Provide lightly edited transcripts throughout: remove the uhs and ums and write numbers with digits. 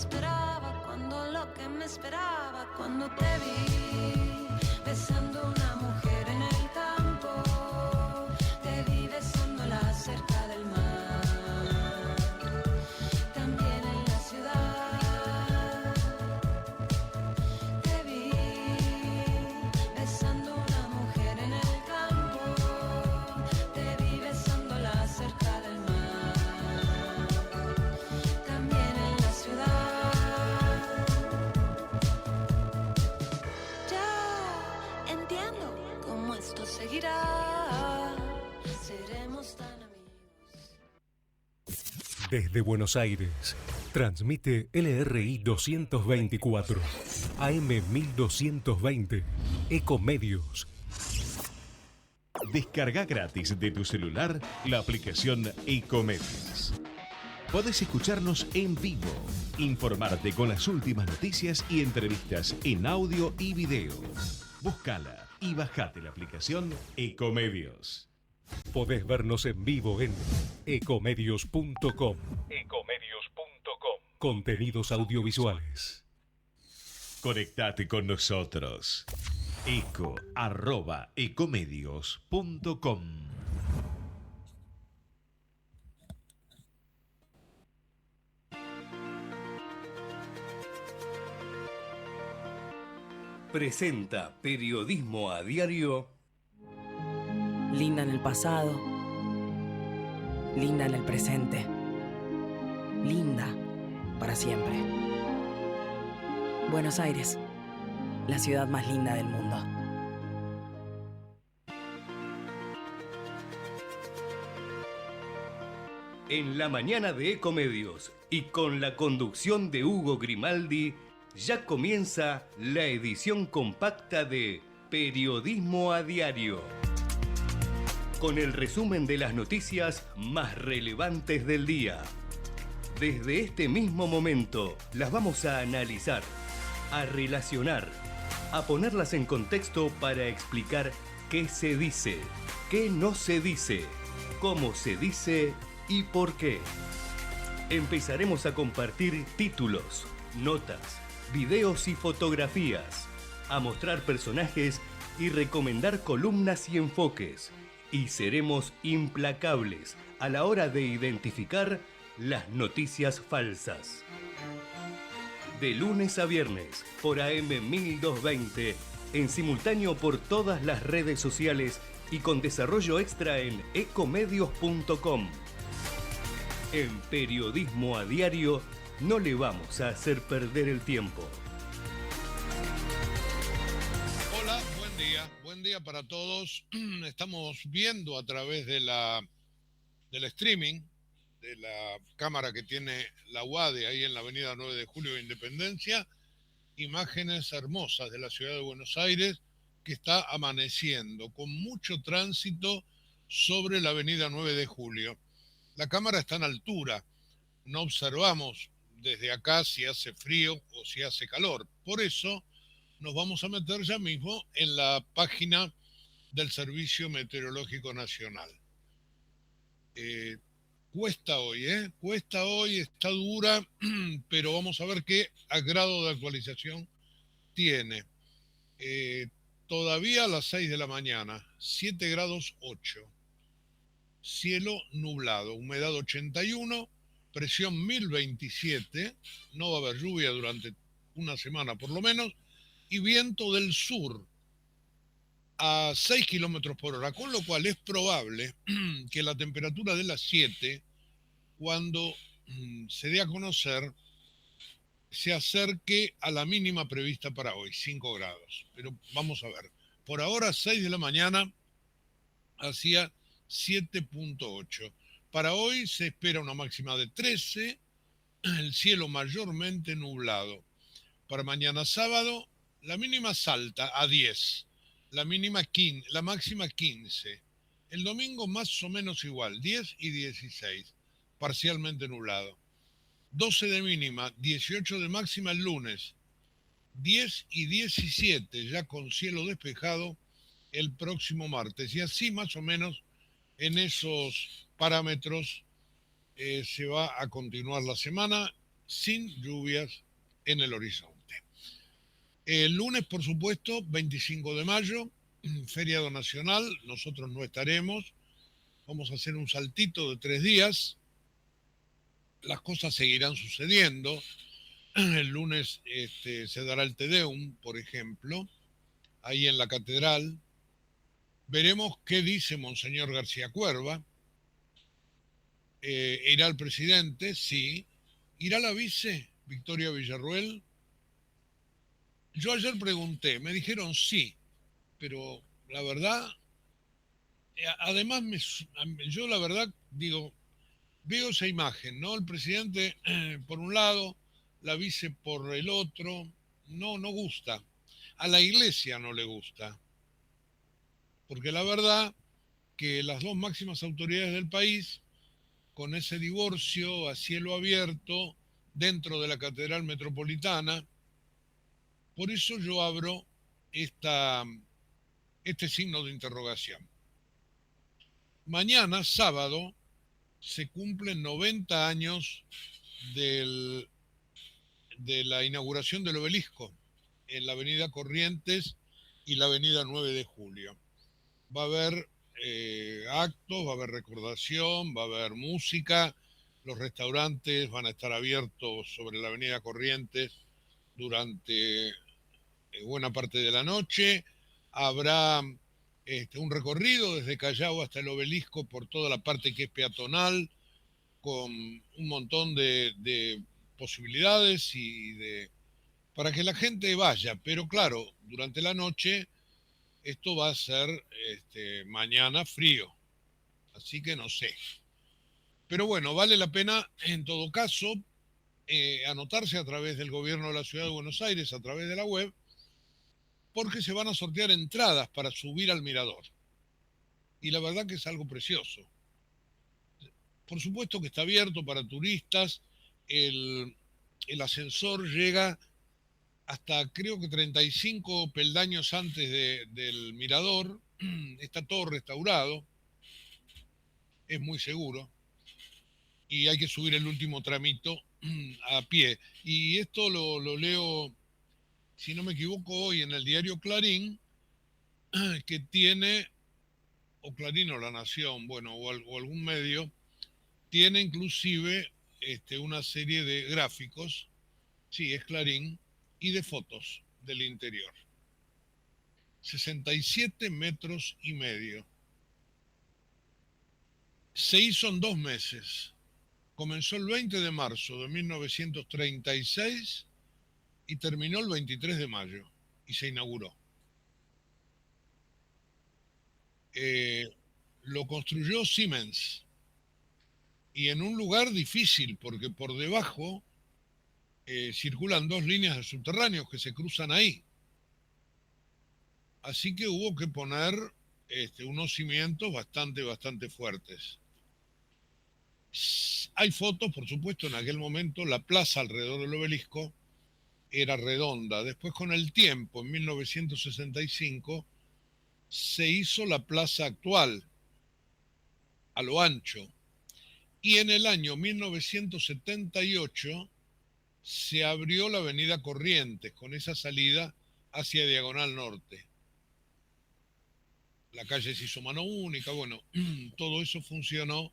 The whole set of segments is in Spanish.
esperaba, cuando lo que me esperaba, cuando te vi besando a una mujer en el campo, te vi besándola cerca del mar, también en la ciudad, te vi besando a una mujer en el campo, te vi besándola cerca del mar, también en la ciudad. Ya entiendo cómo esto seguirá, seremos tan amigos. Desde Buenos Aires, transmite LRI 224, AM 1220, Ecomedios. Descarga gratis de tu celular la aplicación Ecomedios. Podés escucharnos en vivo, informarte con las últimas noticias y entrevistas en audio y video. Búscala y bajate la aplicación Ecomedios. Podés vernos en vivo en ecomedios.com. Contenidos audiovisuales. Conectate con nosotros. eco@ecomedios.com. Presenta Periodismo a Diario. Linda en el pasado, linda en el presente, linda para siempre. Buenos Aires, la ciudad más linda del mundo. En la mañana de Ecomedios y con la conducción de Hugo Grimaldi, ya comienza la edición compacta de Periodismo a Diario, con el resumen de las noticias más relevantes del día. Desde este mismo momento las vamos a analizar, a relacionar, a ponerlas en contexto para explicar qué se dice, qué no se dice, cómo se dice y por qué. Empezaremos a compartir títulos, notas, videos y fotografías, a mostrar personajes y recomendar columnas y enfoques. Y seremos implacables a la hora de identificar las noticias falsas. De lunes a viernes por AM 1220, en simultáneo por todas las redes sociales y con desarrollo extra en ecomedios.com. En Periodismo a Diario no le vamos a hacer perder el tiempo. Hola, buen día para todos. Estamos viendo a través del streaming de la cámara que tiene la UADE ahí en la avenida 9 de Julio de Independencia, imágenes hermosas de la ciudad de Buenos Aires que está amaneciendo con mucho tránsito sobre la avenida 9 de Julio. La cámara está en altura, no observamos desde acá si hace frío o si hace calor. Por eso nos vamos a meter ya mismo en la página del Servicio Meteorológico Nacional. Cuesta hoy, está dura, pero vamos a ver qué grado de actualización tiene. Todavía a las 6 de la mañana, 7 grados 8. Cielo nublado, humedad 81, presión 1027, no va a haber lluvia durante una semana por lo menos, y viento del sur a 6 kilómetros por hora, con lo cual es probable que la temperatura de las 7, cuando se dé a conocer, se acerque a la mínima prevista para hoy, 5 grados. Pero vamos a ver. Por ahora, 6 de la mañana, hacía 7.8. Para hoy se espera una máxima de 13, el cielo mayormente nublado. Para mañana sábado, la mínima salta a 10, la máxima 15. El domingo más o menos igual, 10 y 16, parcialmente nublado. 12 de mínima, 18 de máxima el lunes, 10 y 17 ya con cielo despejado el próximo martes. Y así más o menos en esos parámetros se va a continuar la semana sin lluvias en el horizonte. El lunes, por supuesto, 25 de mayo, feriado nacional, nosotros no estaremos, vamos a hacer un saltito de 3 días, las cosas seguirán sucediendo. El lunes se dará el Te Deum, por ejemplo, ahí en la catedral. Veremos qué dice Monseñor García Cuerva. ¿Irá el presidente? Sí. ¿Irá la vice, Victoria Villarruel? Yo ayer pregunté, me dijeron sí, pero la verdad, además yo la verdad digo, veo esa imagen, ¿no? El presidente por un lado, la vice por el otro, no gusta. A la iglesia no le gusta. Porque la verdad que las dos máximas autoridades del país, con ese divorcio a cielo abierto dentro de la Catedral Metropolitana, por eso yo abro este signo de interrogación. Mañana, sábado, se cumplen 90 años de la inauguración del obelisco en la avenida Corrientes y la avenida 9 de Julio. Va a haber actos, va a haber recordación, va a haber música, los restaurantes van a estar abiertos sobre la avenida Corrientes durante buena parte de la noche, habrá un recorrido desde Callao hasta el obelisco por toda la parte que es peatonal, con un montón de posibilidades para que la gente vaya, pero claro, durante la noche esto va a ser mañana frío, así que no sé. Pero bueno, vale la pena en todo caso anotarse a través del gobierno de la Ciudad de Buenos Aires, a través de la web, porque se van a sortear entradas para subir al mirador. Y la verdad que es algo precioso. Por supuesto que está abierto para turistas, el ascensor llega hasta creo que 35 peldaños antes del mirador, está todo restaurado, es muy seguro, y hay que subir el último tramito a pie. Y esto lo leo, si no me equivoco, hoy en el diario Clarín, que tiene, o Clarín o La Nación, bueno, o algún medio, tiene inclusive una serie de gráficos, sí, es Clarín, y de fotos del interior. 67 metros y medio. Se hizo en 2 meses. Comenzó el 20 de marzo de 1936 y terminó el 23 de mayo y se inauguró. Lo construyó Siemens y en un lugar difícil porque por debajo circulan 2 líneas de subterráneos que se cruzan ahí. Así que hubo que poner unos cimientos bastante fuertes. Hay fotos, por supuesto, en aquel momento la plaza alrededor del obelisco era redonda. Después, con el tiempo, en 1965, se hizo la plaza actual, a lo ancho. Y en el año 1978 se abrió la avenida Corrientes, con esa salida hacia Diagonal Norte. La calle se hizo mano única, bueno, todo eso funcionó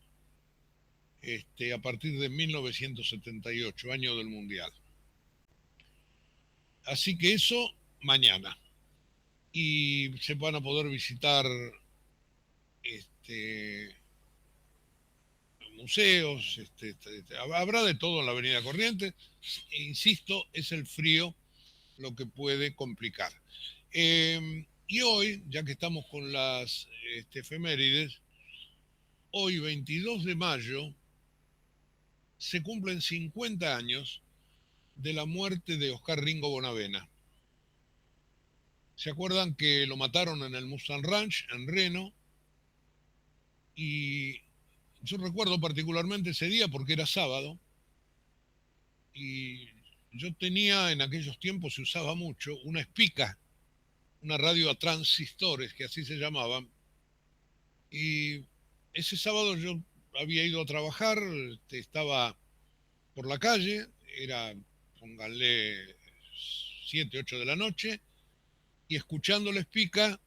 a partir de 1978, año del Mundial. Así que eso mañana. Y se van a poder visitar museos, habrá de todo en la avenida Corrientes. E insisto, es el frío lo que puede complicar. Y hoy, ya que estamos con las efemérides, hoy 22 de mayo se cumplen 50 años de la muerte de Oscar Ringo Bonavena. ¿Se acuerdan que lo mataron en el Mustang Ranch, en Reno? Y yo recuerdo particularmente ese día porque era sábado y yo tenía, en aquellos tiempos se usaba mucho, una Spica, una radio a transistores, que así se llamaban. Y ese sábado yo había ido a trabajar, estaba por la calle, era, pónganle, 7, 8 de la noche, y escuchando La Espica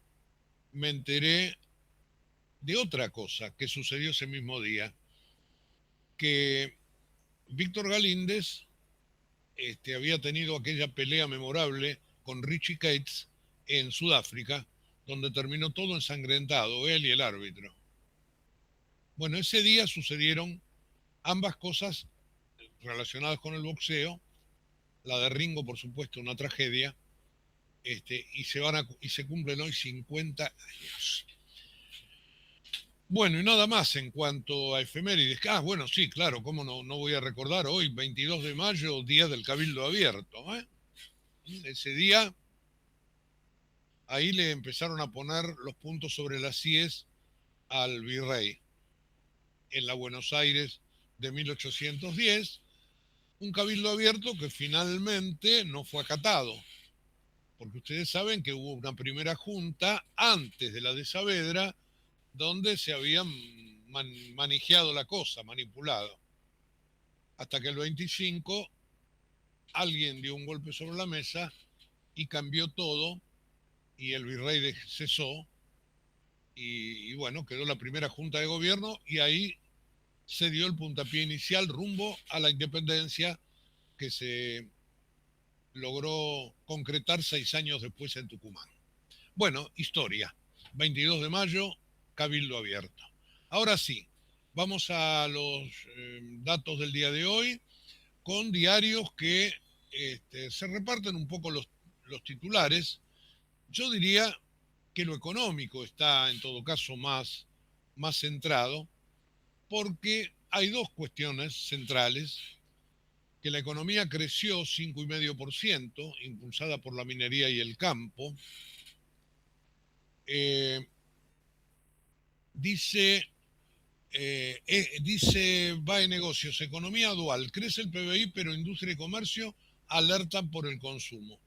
me enteré de otra cosa que sucedió ese mismo día, que Víctor Galíndez había tenido aquella pelea memorable con Richie Cates en Sudáfrica, donde terminó todo ensangrentado, él y el árbitro. Bueno, ese día sucedieron ambas cosas relacionadas con el boxeo, la de Ringo, por supuesto, una tragedia, y se cumplen hoy 50 años. Bueno, y nada más en cuanto a efemérides. Bueno, sí, claro, cómo no voy a recordar hoy, 22 de mayo, Día del Cabildo Abierto. Ese día, ahí le empezaron a poner los puntos sobre las IES al virrey, en la Buenos Aires de 1810, un cabildo abierto que finalmente no fue acatado, porque ustedes saben que hubo una primera junta antes de la de Saavedra, donde se habían manejado la cosa, manipulado. Hasta que el 25 alguien dio un golpe sobre la mesa y cambió todo, y el virrey cesó, y bueno, quedó la primera junta de gobierno, y ahí se dio el puntapié inicial rumbo a la independencia que se logró concretar 6 años después en Tucumán. Bueno, historia. 22 de mayo, Cabildo Abierto. Ahora sí, vamos a los datos del día de hoy, con diarios que se reparten un poco los titulares. Yo diría que lo económico está en todo caso más centrado, porque hay dos cuestiones centrales: que la economía creció 5,5%, impulsada por la minería y el campo. Dice BAE Negocios, economía dual, crece el PBI, pero industria y comercio alertan por el consumo.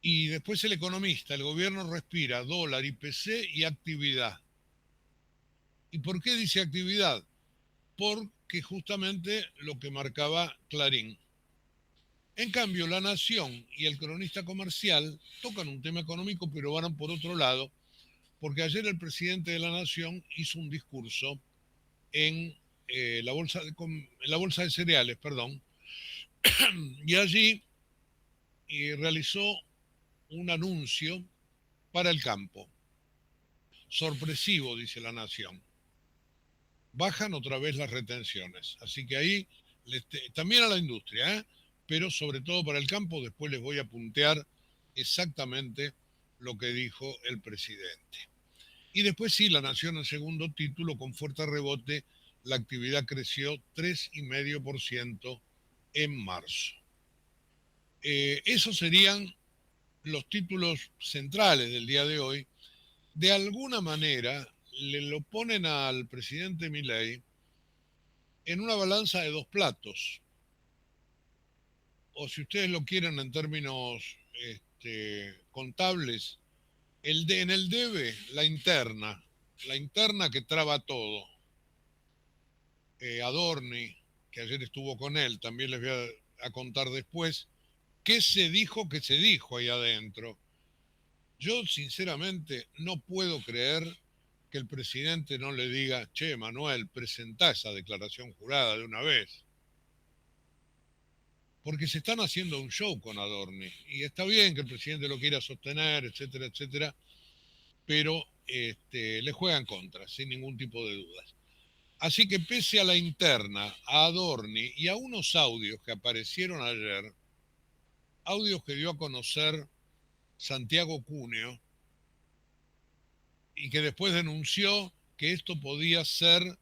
Y después El Economista, el gobierno respira dólar, IPC y actividad. ¿Y por qué dice actividad? Porque justamente lo que marcaba Clarín. En cambio, La Nación y el Cronista Comercial tocan un tema económico, pero van por otro lado, porque ayer el presidente de La Nación hizo un discurso en la bolsa de cereales, y allí realizó un anuncio para el campo. Sorpresivo, dice La Nación. Bajan otra vez las retenciones. Así que ahí, también a la industria, pero sobre todo para el campo. Después les voy a puntear exactamente lo que dijo el presidente. Y después sí, La Nación en segundo título, con fuerte rebote, la actividad creció 3,5% en marzo. Esos serían los títulos centrales del día de hoy. De alguna manera le lo ponen al presidente Milei en una balanza de dos platos. O si ustedes lo quieren en términos contables, en el debe, la interna que traba todo. Adorni, que ayer estuvo con él, también les voy a contar después qué se dijo ahí adentro. Yo sinceramente no puedo creer que el presidente no le diga: che, Manuel, presentá esa declaración jurada de una vez. Porque se están haciendo un show con Adorni, y está bien que el presidente lo quiera sostener, etcétera, etcétera, pero le juegan contra, sin ningún tipo de dudas. Así que pese a la interna, a Adorni y a unos audios que aparecieron ayer, audios que dio a conocer Santiago Cuneo, y que después denunció que esto podía ser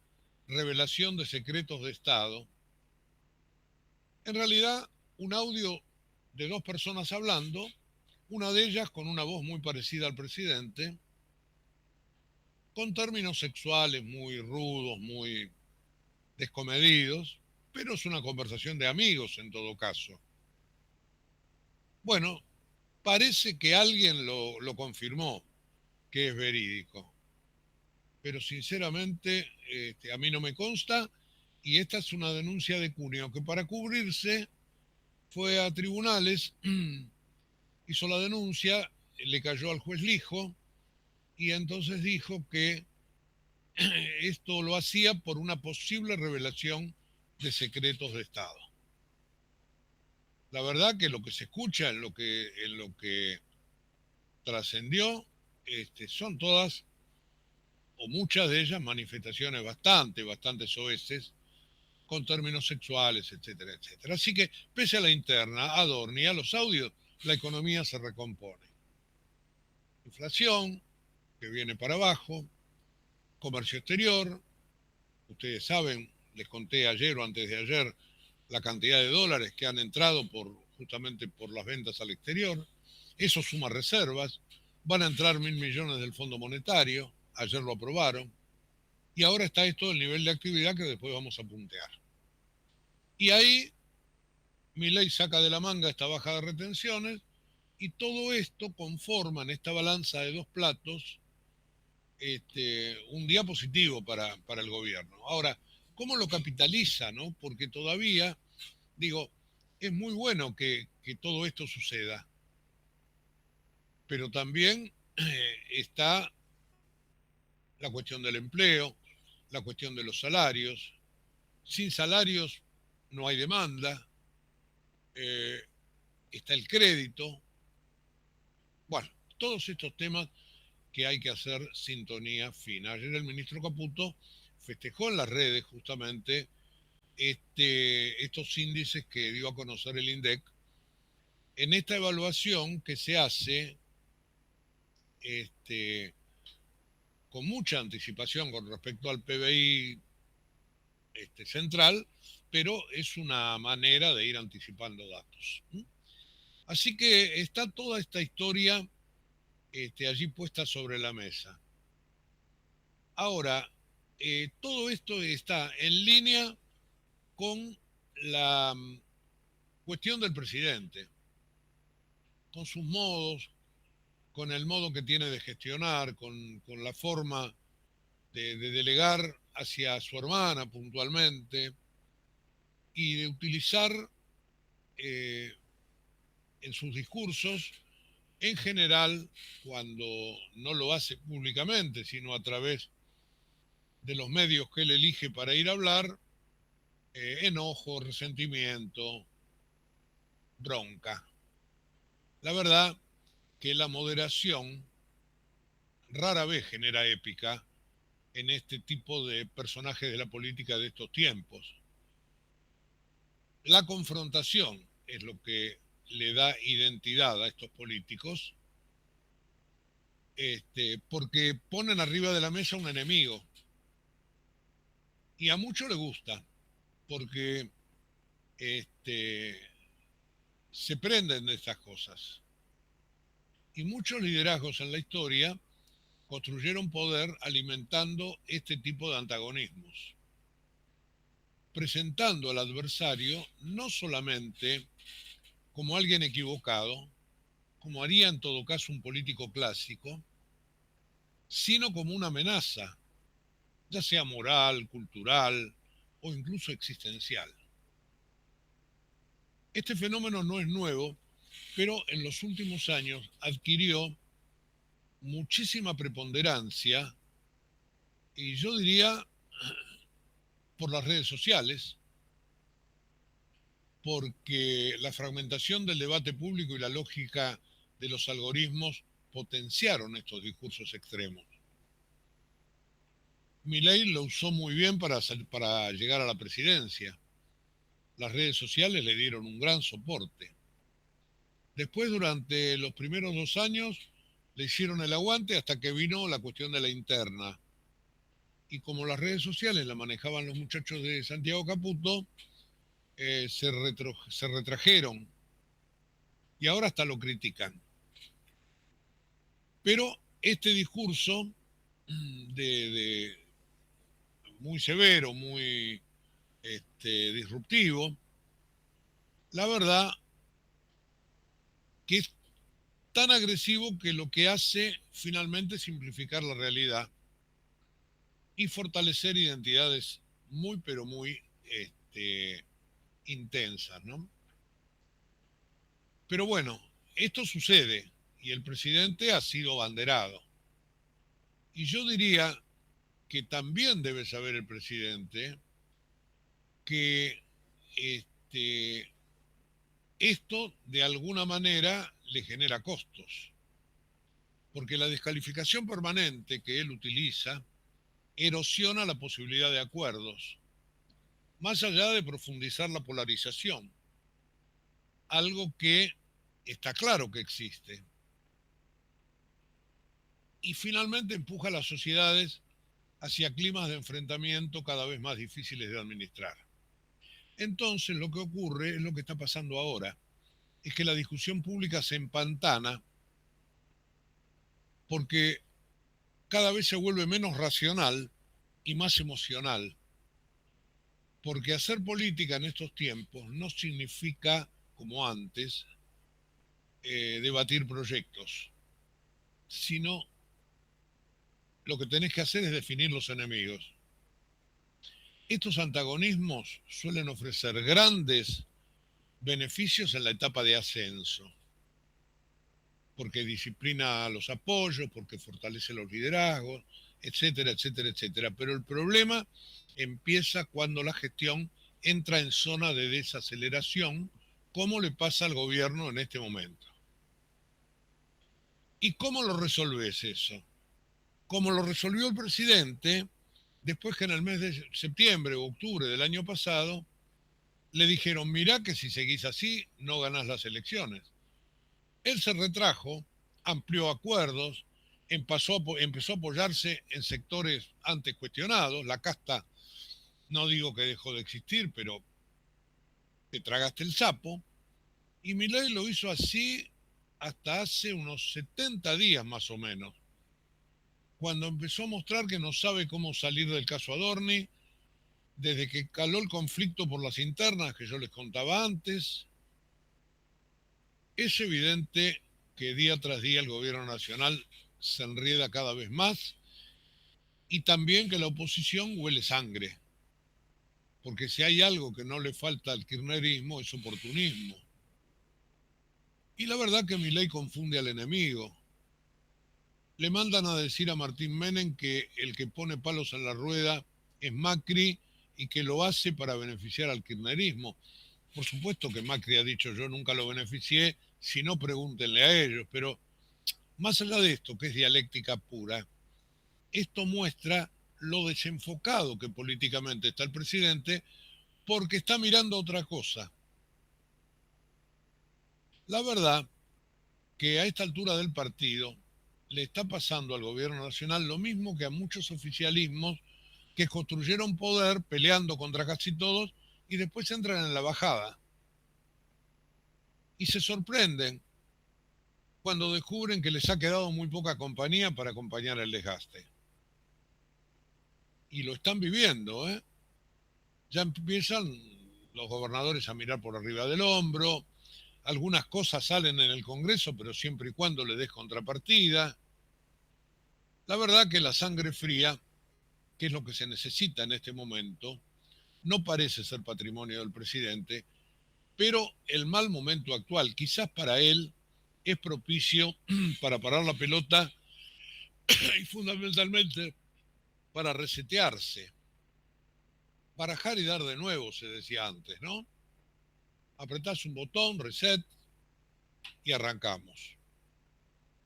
revelación de secretos de Estado, en realidad un audio de dos personas hablando, una de ellas con una voz muy parecida al presidente, con términos sexuales muy rudos, muy descomedidos, pero es una conversación de amigos en todo caso. Bueno, parece que alguien lo confirmó, que es verídico, pero sinceramente a mí no me consta, Y esta es una denuncia de Cuneo, que para cubrirse fue a tribunales, hizo la denuncia, le cayó al juez Lijo, y entonces dijo que esto lo hacía por una posible revelación de secretos de Estado. La verdad que lo que se escucha, en lo que trascendió, son todas, o muchas de ellas, manifestaciones bastante soeces, con términos sexuales, etcétera, etcétera. Así que, pese a la interna, a Dorni y a los audios, la economía se recompone. Inflación, que viene para abajo, comercio exterior, ustedes saben, les conté ayer o antes de ayer, la cantidad de dólares que han entrado justamente por las ventas al exterior. Eso suma reservas. Van a entrar 1.000 millones del Fondo Monetario. Ayer lo aprobaron. Y ahora está esto del nivel de actividad que después vamos a puntear. Y ahí Milei saca de la manga esta baja de retenciones y todo esto conforma en esta balanza de dos platos un día positivo para el gobierno. Ahora, ¿cómo lo capitaliza, no? Porque todavía, digo, es muy bueno que todo esto suceda, pero también está la cuestión del empleo, la cuestión de los salarios. Sin salarios no hay demanda, está el crédito. Bueno, todos estos temas que hay que hacer sintonía fina. Ayer el ministro Caputo festejó en las redes justamente estos índices que dio a conocer el INDEC en esta evaluación que se hace con mucha anticipación con respecto al PBI central, pero es una manera de ir anticipando datos. Así que está toda esta historia allí puesta sobre la mesa. Ahora, todo esto está en línea con la cuestión del presidente, con sus modos, con el modo que tiene de gestionar, con la forma de delegar hacia su hermana puntualmente y de utilizar en sus discursos, en general, cuando no lo hace públicamente, sino a través de los medios que él elige para ir a hablar, enojo, resentimiento, bronca. La verdad que la moderación rara vez genera épica en este tipo de personajes de la política de estos tiempos. La confrontación es lo que le da identidad a estos políticos, porque ponen arriba de la mesa un enemigo. Y a muchos le gusta, porque se prenden de estas cosas. Y muchos liderazgos en la historia construyeron poder alimentando este tipo de antagonismos, presentando al adversario no solamente como alguien equivocado, como haría en todo caso un político clásico, sino como una amenaza, ya sea moral, cultural o incluso existencial. Este fenómeno no es nuevo, pero en los últimos años adquirió muchísima preponderancia, y yo diría por las redes sociales, porque la fragmentación del debate público y la lógica de los algoritmos potenciaron estos discursos extremos. Milei lo usó muy bien para llegar a la presidencia. Las redes sociales le dieron un gran soporte. Después, durante los primeros 2 años, le hicieron el aguante hasta que vino la cuestión de la interna. Y como las redes sociales la manejaban los muchachos de Santiago Caputo, se retrajeron y ahora hasta lo critican. Pero este discurso muy severo, muy disruptivo, la verdad que es tan agresivo que lo que hace finalmente es simplificar la realidad y fortalecer identidades muy, pero muy intensas, ¿no? Pero bueno, esto sucede y el presidente ha sido banderado. Y yo diría que también debe saber el presidente que esto de alguna manera le genera costos, porque la descalificación permanente que él utiliza erosiona la posibilidad de acuerdos, más allá de profundizar la polarización, algo que está claro que existe. Y finalmente empuja a las sociedades hacia climas de enfrentamiento cada vez más difíciles de administrar. Entonces lo que ocurre es lo que está pasando ahora, es que la discusión pública se empantana porque cada vez se vuelve menos racional y más emocional. Porque hacer política en estos tiempos no significa, como antes, debatir proyectos, sino lo que tenés que hacer es definir los enemigos. Estos antagonismos suelen ofrecer grandes beneficios en la etapa de ascenso, porque disciplina los apoyos, porque fortalece los liderazgos, etcétera, etcétera, etcétera. Pero el problema empieza cuando la gestión entra en zona de desaceleración, como le pasa al gobierno en este momento. ¿Y cómo lo resolvés eso? Como lo resolvió el presidente, después que en el mes de septiembre o octubre del año pasado, le dijeron, mirá que si seguís así, no ganás las elecciones. Él se retrajo, amplió acuerdos, empezó a apoyarse en sectores antes cuestionados. La casta, no digo que dejó de existir, pero te tragaste el sapo. Y Milei lo hizo así hasta hace unos 70 días más o menos, cuando empezó a mostrar que no sabe cómo salir del caso Adorni, desde que caló el conflicto por las internas que yo les contaba antes. Es evidente que día tras día el gobierno nacional se enreda cada vez más y también que la oposición huele sangre, porque si hay algo que no le falta al kirchnerismo es oportunismo. Y la verdad que Milei confunde al enemigo. Le mandan a decir a Martín Menem que el que pone palos en la rueda es Macri y que lo hace para beneficiar al kirchnerismo. Por supuesto que Macri ha dicho yo nunca lo beneficié, si no pregúntenle a ellos, pero más allá de esto, que es dialéctica pura, esto muestra lo desenfocado que políticamente está el presidente porque está mirando otra cosa. La verdad que a esta altura del partido le está pasando al gobierno nacional lo mismo que a muchos oficialismos que construyeron poder peleando contra casi todos y después entran en la bajada. Y se sorprenden cuando descubren que les ha quedado muy poca compañía para acompañar el desgaste. Y lo están viviendo, ¿eh? Ya empiezan los gobernadores a mirar por arriba del hombro, algunas cosas salen en el Congreso, pero siempre y cuando le des contrapartida. La verdad que la sangre fría, que es lo que se necesita en este momento, no parece ser patrimonio del presidente, pero el mal momento actual, quizás para él, es propicio para parar la pelota y fundamentalmente para resetearse. Barajar y dar de nuevo, se decía antes, ¿no? Apretás un botón, reset, y arrancamos.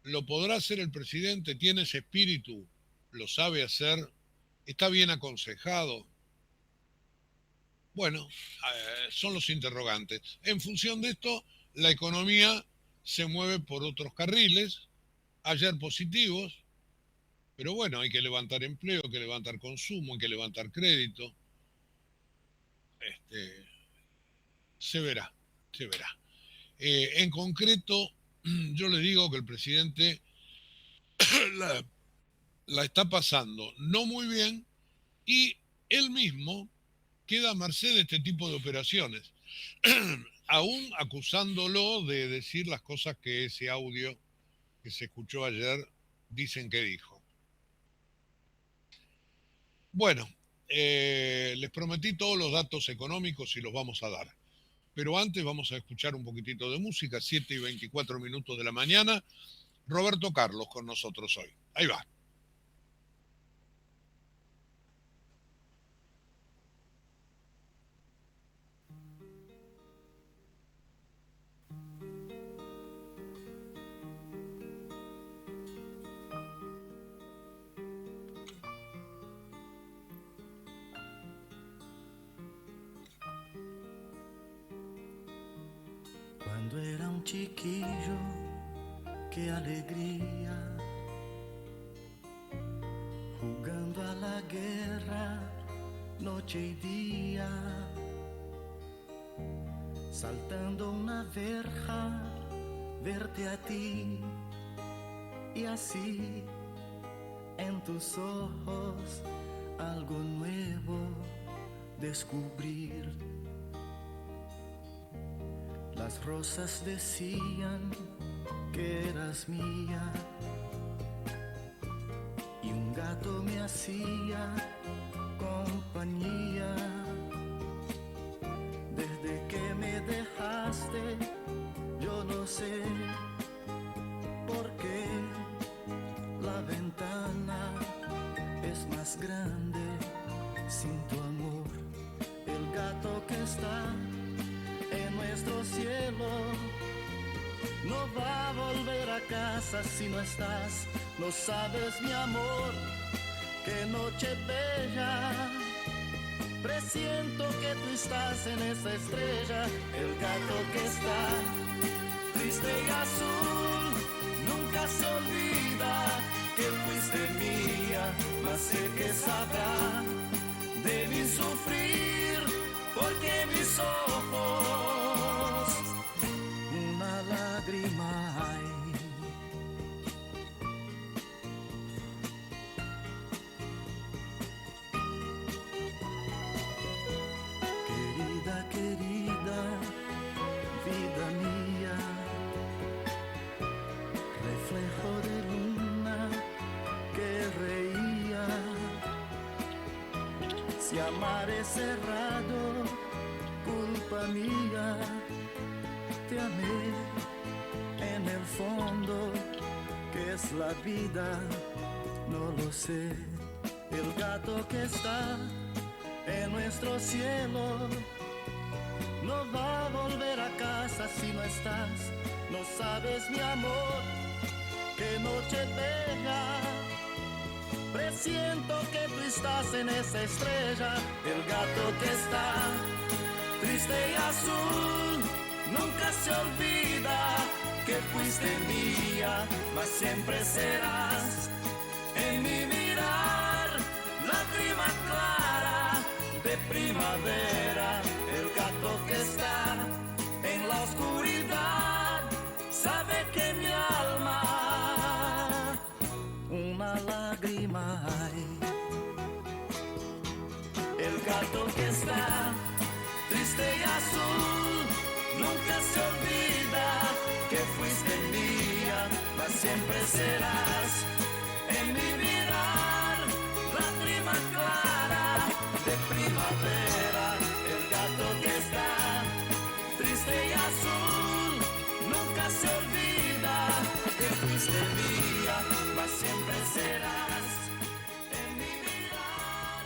¿Lo podrá hacer el presidente? ¿Tiene ese espíritu? ¿Lo sabe hacer? ¿Está bien aconsejado? Bueno, son los interrogantes. En función de esto, la economía se mueve por otros carriles, ayer positivos, pero bueno, hay que levantar empleo, hay que levantar consumo, hay que levantar crédito. Se verá, se verá. En concreto, yo le digo que el presidente la está pasando no muy bien y él mismo queda a merced de este tipo de operaciones, aún acusándolo de decir las cosas que ese audio que se escuchó ayer dicen que dijo. Bueno, les prometí todos los datos económicos y los vamos a dar. Pero antes vamos a escuchar un poquitito de música, 7:24 de la mañana. Roberto Carlos con nosotros hoy. Ahí va. Cuando era un chiquillo, qué alegría, jugando a la guerra, noche y día, saltando una verja, verte a ti, y así en tus ojos algo nuevo descubrir. Las rosas decían que eras mía y un gato me hacía compañía. Desde que me dejaste, yo no sé por qué la ventana es más grande sin tu amor. El gato que está en nuestro cielo no va a volver a casa si no estás. No sabes, mi amor, qué noche bella. Presiento que tú estás en esa estrella. El gato que está triste y azul nunca se olvida que fuiste mía, mas sé que sabrá de mi sufrir, porque mis ojos una lágrima hay. Querida, querida, vida mía, reflejo de luna que reía. Si amar es cerrado, culpa mía, te amé en el fondo, que es la vida, no lo sé. El gato que está en nuestro cielo no va a volver a casa si no estás. No sabes, mi amor, qué noche bella. Presiento que tú estás en esa estrella. El gato que está triste y azul nunca se olvida que fuiste mía, mas siempre serás en mi mirar, lágrima clara de primavera. El gato que está en la oscuridad sabe que mi alma una lágrima hay. El gato que está triste y azul nunca se olvida que fuiste mía, mas siempre serás en mi mirar, lágrima clara de primavera. El gato que está triste y azul nunca se olvida que fuiste mía, mas siempre serás en mi mirar,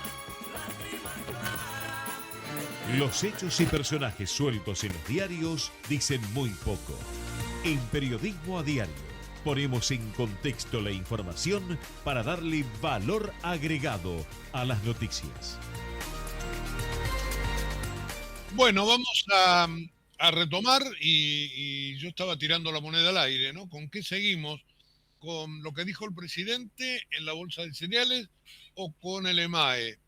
lágrima clara. Los hechos y personajes sueltos en los diarios dicen muy poco. En Periodismo a Diario ponemos en contexto la información para darle valor agregado a las noticias. Bueno, vamos a retomar y yo estaba tirando la moneda al aire, ¿no? ¿Con qué seguimos? ¿Con lo que dijo el presidente en la Bolsa de Cereales o con el EMAE,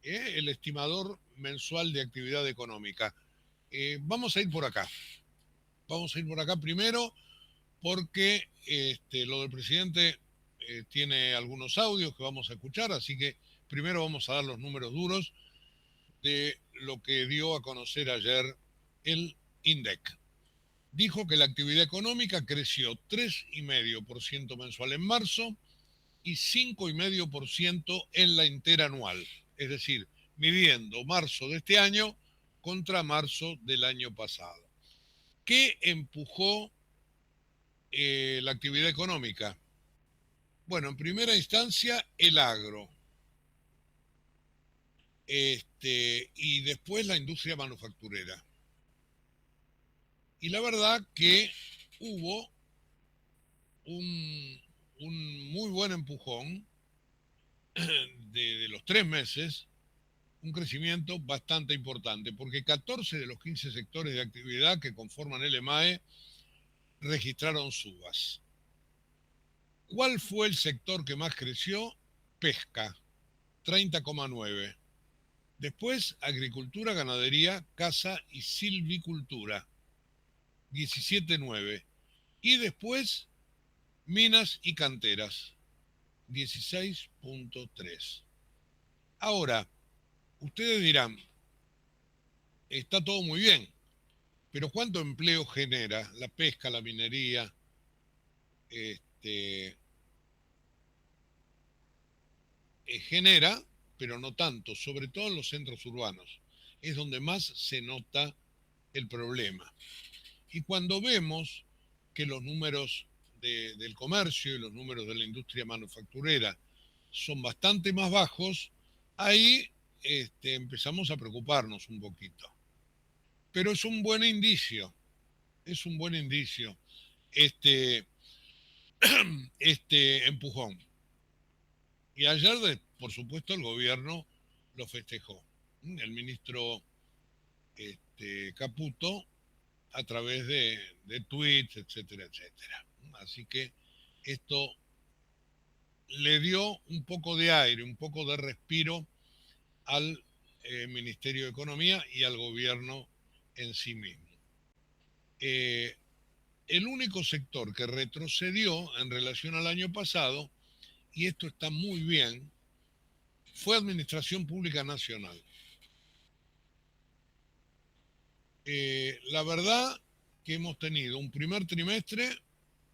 el estimador mensual de actividad económica? Vamos a ir por acá. Vamos a ir por acá primero porque lo del presidente tiene algunos audios que vamos a escuchar, así que primero vamos a dar los números duros de lo que dio a conocer ayer el INDEC. Dijo que la actividad económica creció 3,5% mensual en marzo y 5,5% en la interanual. Es decir, midiendo marzo de este año contra marzo del año pasado. ¿Qué empujó la actividad económica? Bueno, en primera instancia, el agro. Y después la industria manufacturera. Y la verdad que hubo un muy buen empujón de los 3 meses, un crecimiento bastante importante, porque 14 de los 15 sectores de actividad que conforman el EMAE registraron subas. ¿Cuál fue el sector que más creció? Pesca, 30,9. Después, agricultura, ganadería, caza y silvicultura, 17,9. Y después, minas y canteras, 16,3. Ahora, ustedes dirán, está todo muy bien, pero ¿cuánto empleo genera la pesca, la minería? Genera, pero no tanto, sobre todo en los centros urbanos. Es donde más se nota el problema. Y cuando vemos que los números del comercio y los números de la industria manufacturera son bastante más bajos, ahí empezamos a preocuparnos un poquito. Pero es un buen indicio, es un buen indicio este empujón. Y ayer, por supuesto, el gobierno lo festejó. El ministro Caputo, a través de tweets, etcétera, etcétera. Así que esto le dio un poco de aire, un poco de respiro al Ministerio de Economía y al gobierno en sí mismo. El único sector que retrocedió en relación al año pasado, y esto está muy bien, fue Administración Pública Nacional. La verdad que hemos tenido un primer trimestre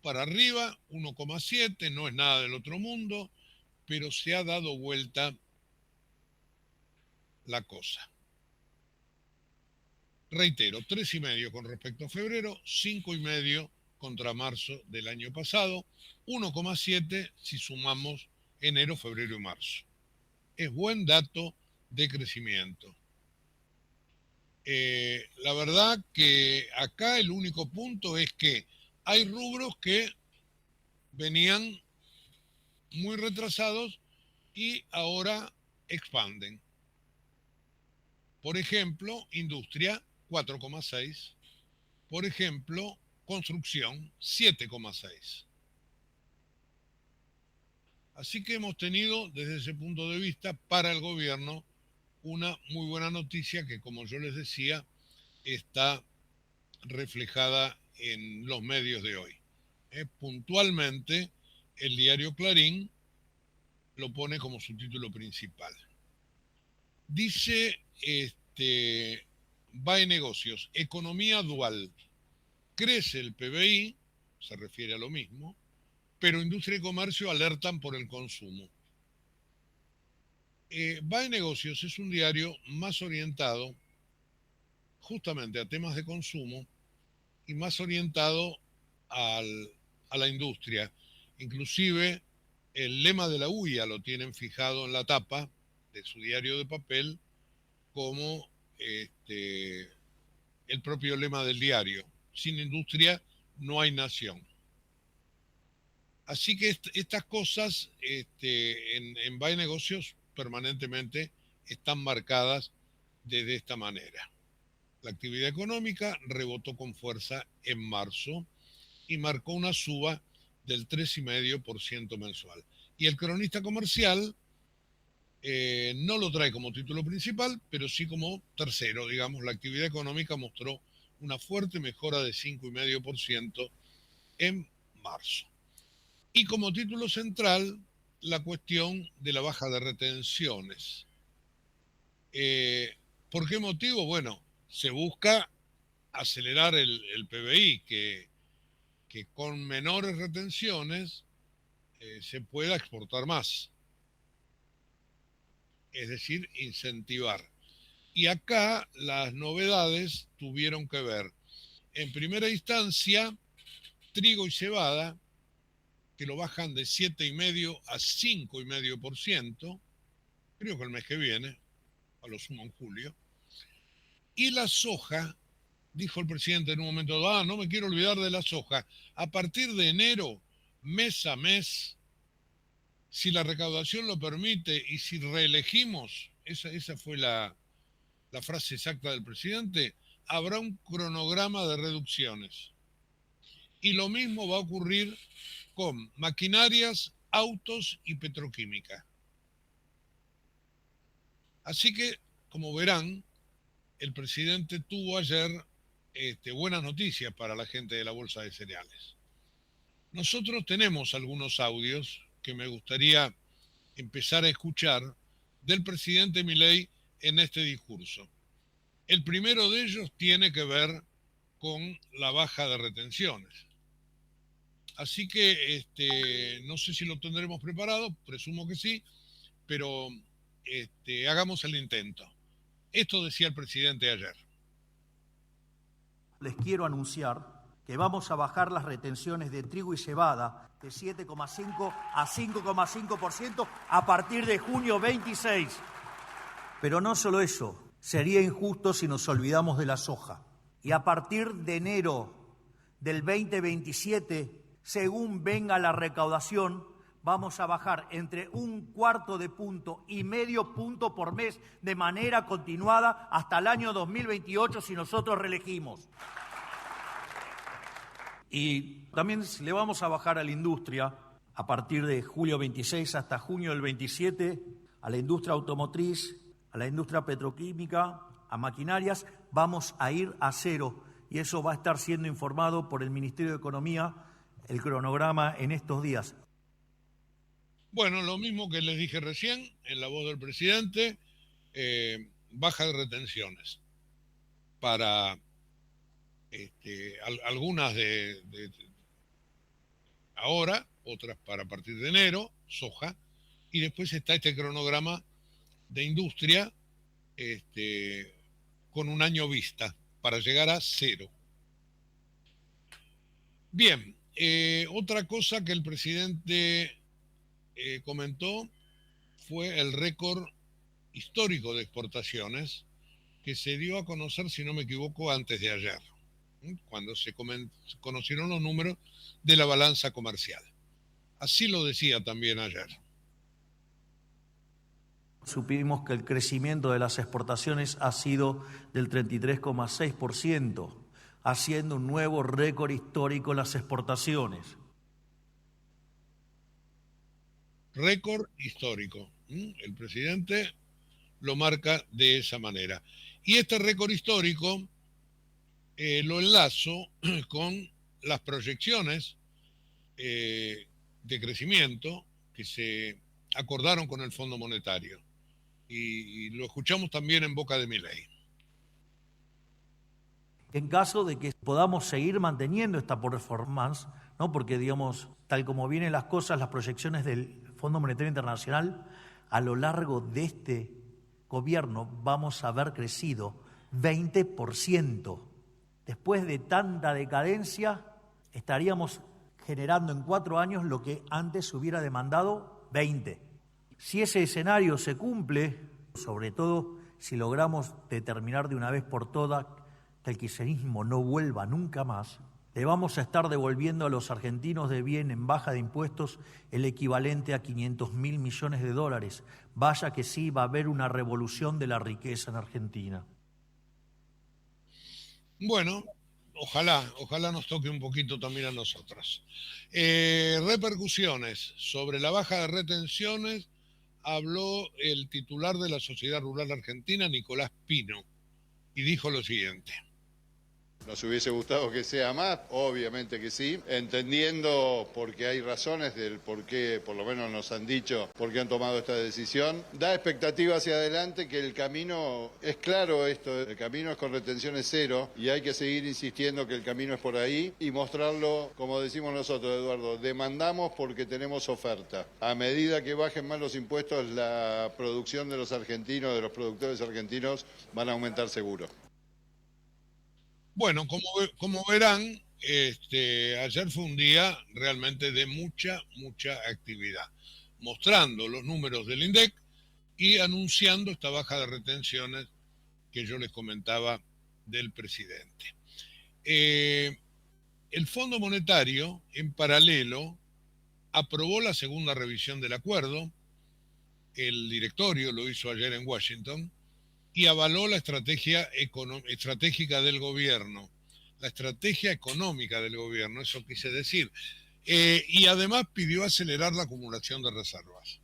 para arriba, 1,7, no es nada del otro mundo, pero se ha dado vuelta la cosa. Reitero, 3,5 con respecto a febrero, 5,5 contra marzo del año pasado, 1,7 si sumamos enero, febrero y marzo. Es buen dato de crecimiento. La verdad que acá el único punto es que hay rubros que venían muy retrasados y ahora expanden. Por ejemplo, industria, 4,6. Por ejemplo, construcción, 7,6. Así que hemos tenido, desde ese punto de vista, para el gobierno, una muy buena noticia que, como yo les decía, está reflejada en los medios de hoy. Puntualmente, el diario Clarín lo pone como su título principal. Dice BAE Negocios, economía dual. Crece el PBI, se refiere a lo mismo, pero industria y comercio alertan por el consumo. BAE Negocios es un diario más orientado justamente a temas de consumo y más orientado a la industria. Inclusive el lema de la UIA lo tienen fijado en la tapa de su diario de papel como el propio lema del diario. Sin industria no hay nación. Así que estas cosas en BAE Negocios permanentemente están marcadas de esta manera. La actividad económica rebotó con fuerza en marzo y marcó una suba del 3,5% mensual. Y el cronista comercial no lo trae como título principal, pero sí como tercero, digamos. La actividad económica mostró una fuerte mejora de 5,5% en marzo. Y como título central, la cuestión de la baja de retenciones. ¿Por qué motivo? Bueno, se busca acelerar el PBI, que con menores retenciones se pueda exportar más. es decir, incentivar. Y acá las novedades tuvieron que ver, en primera instancia, trigo y cebada, que lo bajan de 7,5% a 5,5%, creo que el mes que viene, a lo sumo en julio. Y la soja, dijo el presidente en un momento dado, no me quiero olvidar de la soja, a partir de enero, mes a mes, si la recaudación lo permite y si reelegimos, esa fue la frase exacta del presidente, habrá un cronograma de reducciones. Y lo mismo va a ocurrir con maquinarias, autos y petroquímica. Así que, como verán, el presidente tuvo ayer buenas noticias para la gente de la Bolsa de Cereales. Nosotros tenemos algunos audios que me gustaría empezar a escuchar del presidente Milei en este discurso. El primero de ellos tiene que ver con la baja de retenciones. Así que no sé si lo tendremos preparado, presumo que sí, pero hagamos el intento. Esto decía el presidente ayer. Les quiero anunciar que vamos a bajar las retenciones de trigo y cebada de 7,5 a 5,5% a partir de junio 26. Pero no solo eso, sería injusto si nos olvidamos de la soja. Y a partir de enero del 2027, según venga la recaudación, vamos a bajar entre 1/4 punto y medio punto por mes de manera continuada hasta el año 2028 si nosotros reelegimos. Y también le vamos a bajar a la industria a partir de julio 26 hasta junio del 27, a la industria automotriz, a la industria petroquímica, a maquinarias, vamos a ir a cero. Y eso va a estar siendo informado por el Ministerio de Economía, el cronograma en estos días. Bueno, lo mismo que les dije recién, en la voz del presidente, baja de retenciones para algunas de ahora, otras para a partir de enero, soja, y después está este cronograma de industria con un año vista para llegar a cero. Bien, otra cosa que el presidente comentó fue el récord histórico de exportaciones que se dio a conocer, si no me equivoco, antes de ayer, cuando se conocieron los números de la balanza comercial. Así lo decía también ayer. Supimos que el crecimiento de las exportaciones ha sido del 33,6%, haciendo un nuevo récord histórico en las exportaciones. Récord histórico. El presidente lo marca de esa manera. Y este récord histórico lo enlazo con las proyecciones de crecimiento que se acordaron con el Fondo Monetario. Y lo escuchamos también en boca de Milei. En caso de que podamos seguir manteniendo esta performance, ¿no? Porque, digamos, tal como vienen las cosas, las proyecciones del Fondo Monetario Internacional, a lo largo de este gobierno vamos a haber crecido 20%. Después de tanta decadencia, estaríamos generando en 4 años lo que antes hubiera demandado 20. Si ese escenario se cumple, sobre todo si logramos determinar de una vez por todas que el kirchnerismo no vuelva nunca más, le vamos a estar devolviendo a los argentinos de bien en baja de impuestos el equivalente a 500.000 millones de dólares. Vaya que sí, va a haber una revolución de la riqueza en Argentina. Bueno, ojalá nos toque un poquito también a nosotros. Repercusiones sobre la baja de retenciones, habló el titular de la Sociedad Rural Argentina, Nicolás Pino, y dijo lo siguiente. ¿Nos hubiese gustado que sea más? Obviamente que sí, entendiendo porque hay razones del por qué, por lo menos nos han dicho, por qué han tomado esta decisión. Da expectativa hacia adelante que el camino es claro esto, el camino es con retenciones cero y hay que seguir insistiendo que el camino es por ahí y mostrarlo, como decimos nosotros, Eduardo, demandamos porque tenemos oferta. A medida que bajen más los impuestos, la producción de los argentinos, de los productores argentinos, van a aumentar seguro. Bueno, como verán, ayer fue un día realmente de mucha actividad, mostrando los números del INDEC y anunciando esta baja de retenciones que yo les comentaba del presidente. El Fondo Monetario, en paralelo, aprobó la segunda revisión del acuerdo, el directorio lo hizo ayer en Washington, y avaló la estrategia estratégica del gobierno, la estrategia económica del gobierno, eso quise decir, y además pidió acelerar la acumulación de reservas.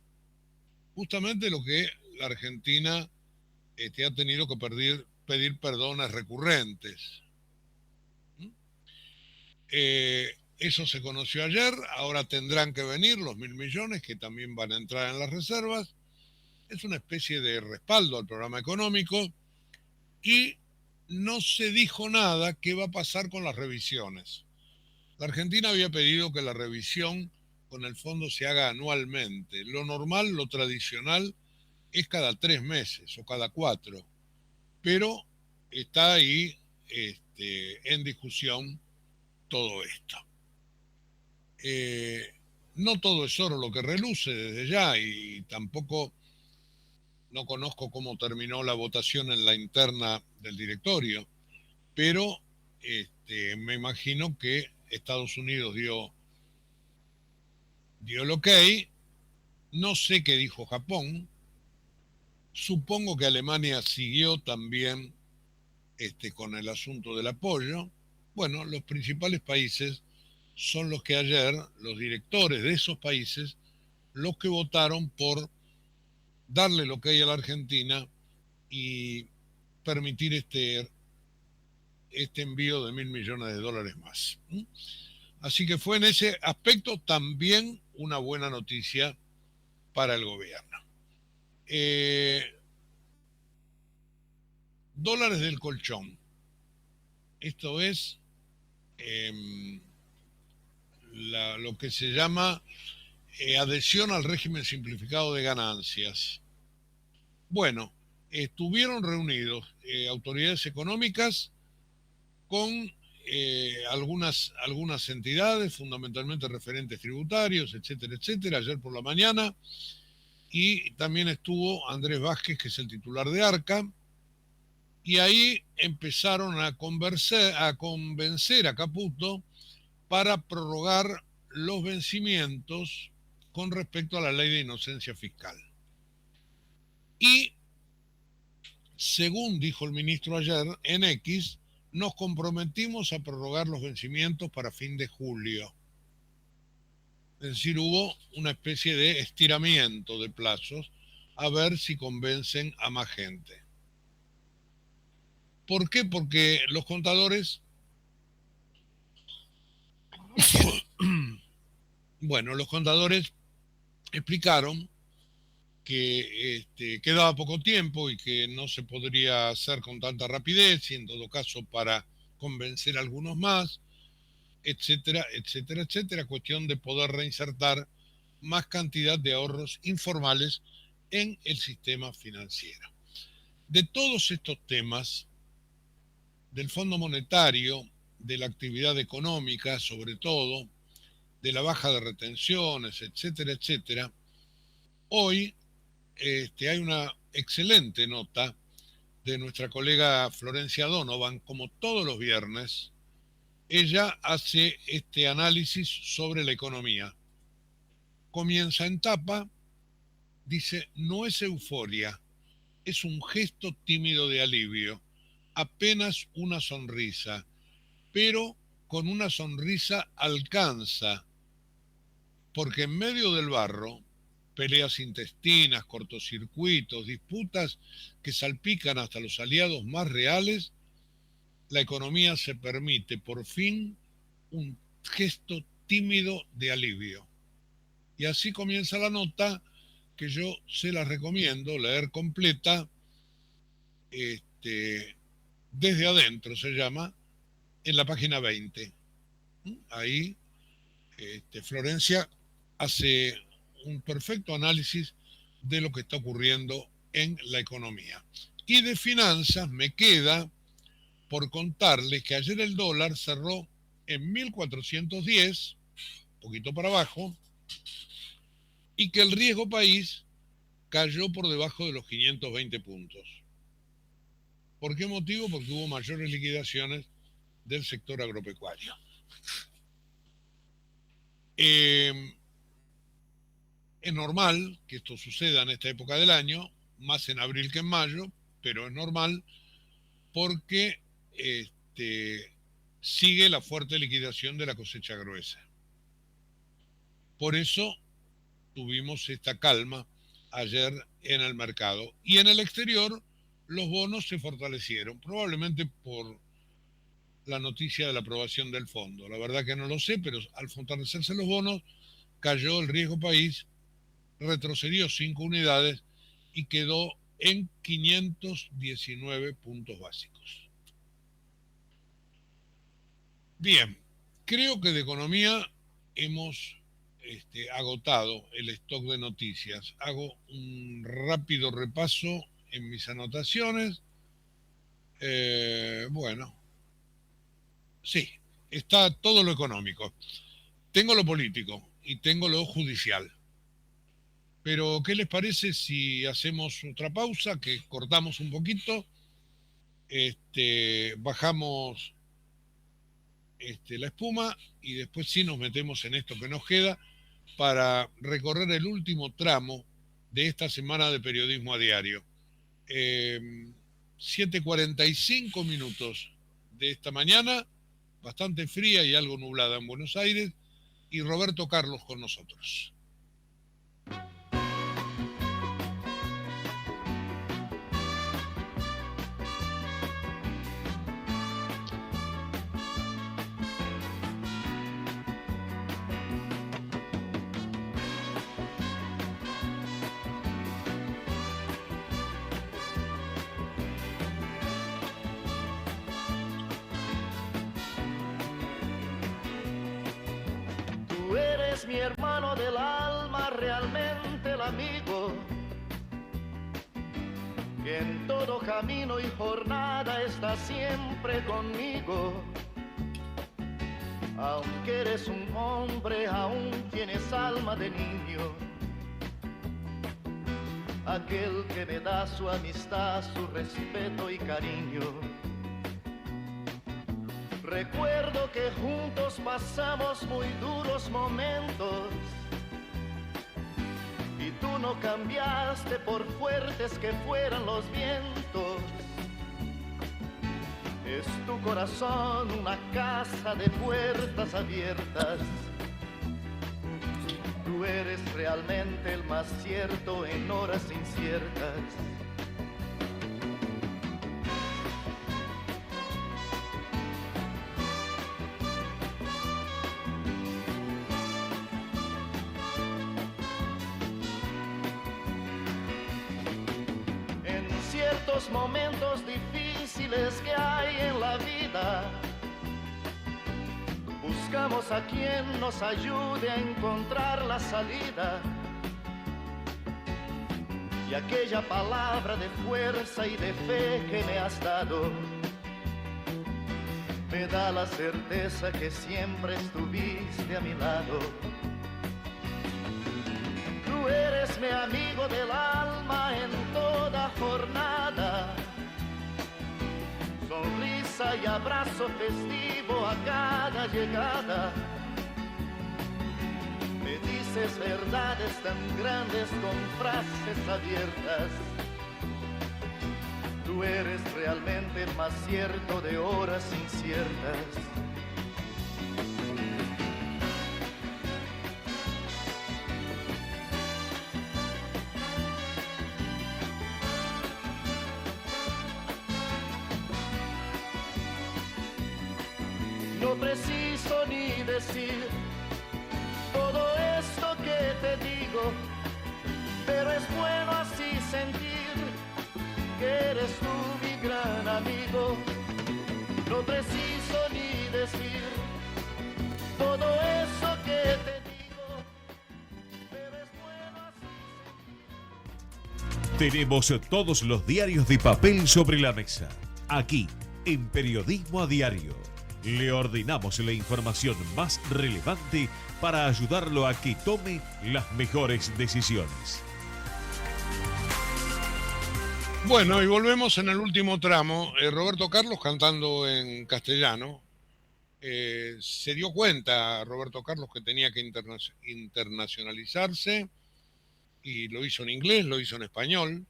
Justamente lo que la Argentina ha tenido que pedir perdones recurrentes. Eso se conoció ayer, ahora tendrán que venir los 1.000 millones que también van a entrar en las reservas. Es una especie de respaldo al programa económico y no se dijo nada qué va a pasar con las revisiones. La Argentina había pedido que la revisión con el fondo se haga anualmente. Lo normal, lo tradicional, es cada 3 meses o cada 4, pero está ahí en discusión todo esto. No todo es oro lo que reluce desde ya y tampoco... No conozco cómo terminó la votación en la interna del directorio, pero me imagino que Estados Unidos dio el ok. No sé qué dijo Japón. Supongo que Alemania siguió también con el asunto del apoyo. Bueno, los principales países son los que ayer, los directores de esos países, los que votaron por darle lo que hay a la Argentina y permitir este envío de $1.000 millones más. Así que fue en ese aspecto también una buena noticia para el gobierno. Dólares del colchón. Esto es lo que se llama adhesión al régimen simplificado de ganancias. Bueno, estuvieron reunidos autoridades económicas con algunas entidades, fundamentalmente referentes tributarios, etcétera, etcétera, ayer por la mañana, y también estuvo Andrés Vázquez, que es el titular de ARCA, y ahí empezaron a convencer a Caputo para prorrogar los vencimientos con respecto a la ley de inocencia fiscal. Y, según dijo el ministro ayer en X, nos comprometimos a prorrogar los vencimientos para fin de julio. Es decir, hubo una especie de estiramiento de plazos a ver si convencen a más gente. ¿Por qué? Porque los contadores... Bueno, los contadores explicaron que quedaba poco tiempo y que no se podría hacer con tanta rapidez y en todo caso para convencer a algunos más, etcétera, etcétera, etcétera, cuestión de poder reinsertar más cantidad de ahorros informales en el sistema financiero. De todos estos temas, del Fondo Monetario, de la actividad económica sobre todo, de la baja de retenciones, etcétera, etcétera, hoy hay una excelente nota de nuestra colega Florencia Donovan, como todos los viernes. Ella hace este análisis sobre la economía. Comienza en tapa, dice, no es euforia, es un gesto tímido de alivio, apenas una sonrisa, pero con una sonrisa alcanza, porque en medio del barro, peleas intestinas, cortocircuitos, disputas que salpican hasta los aliados más reales, la economía se permite por fin un gesto tímido de alivio. Y así comienza la nota, que yo se la recomiendo leer completa, desde adentro se llama, en la página 20. Ahí Florencia hace un perfecto análisis de lo que está ocurriendo en la economía. Y de finanzas me queda por contarles que ayer el dólar cerró en 1410, un poquito para abajo, y que el riesgo país cayó por debajo de los 520 puntos. ¿Por qué motivo? Porque hubo mayores liquidaciones del sector agropecuario. Es normal que esto suceda en esta época del año, más en abril que en mayo, pero es normal porque sigue la fuerte liquidación de la cosecha gruesa. Por eso tuvimos esta calma ayer en el mercado. Y en el exterior los bonos se fortalecieron, probablemente por la noticia de la aprobación del fondo. La verdad que no lo sé, pero al fortalecerse los bonos, cayó el riesgo país, retrocedió 5 unidades y quedó en 519 puntos básicos. Bien, creo que de economía hemos agotado el stock de noticias. Hago un rápido repaso en mis anotaciones. Bueno, sí, está todo lo económico. Tengo lo político y tengo lo judicial. Pero, ¿qué les parece si hacemos otra pausa, que cortamos un poquito, bajamos la espuma y después sí nos metemos en esto que nos queda para recorrer el último tramo de esta semana de periodismo a diario? 7:45 minutos de esta mañana, bastante fría y algo nublada en Buenos Aires, y Roberto Carlos con nosotros. Mi hermano del alma, realmente el amigo, que en todo camino y jornada está siempre conmigo. Aunque eres un hombre, aún tienes alma de niño, aquel que me da su amistad, su respeto y cariño. Recuerdo que juntos pasamos muy duros momentos y tú no cambiaste por fuertes que fueran los vientos. Es tu corazón una casa de puertas abiertas. Tú eres realmente el más cierto en horas inciertas. Momentos difíciles que hay en la vida, buscamos a quien nos ayude a encontrar la salida, y aquella palabra de fuerza y de fe que me has dado me da la certeza que siempre estuviste a mi lado. Tú eres mi amigo del alma en toda jornada, sonrisa y abrazo festivo a cada llegada. Me dices verdades tan grandes con frases abiertas. Tú eres realmente el más cierto de horas inciertas. preciso ni decir todo esto que te digo, pero es bueno así sentir que eres tú mi gran amigo. No preciso ni decir todo eso que te digo, pero es bueno así sentir. Tenemos todos los diarios de papel sobre la mesa. Aquí, en Periodismo a Diario, le ordenamos la información más relevante para ayudarlo a que tome las mejores decisiones. Bueno, y volvemos en el último tramo. Roberto Carlos cantando en castellano. Se dio cuenta Roberto Carlos que tenía que internacionalizarse y lo hizo en inglés, lo hizo en español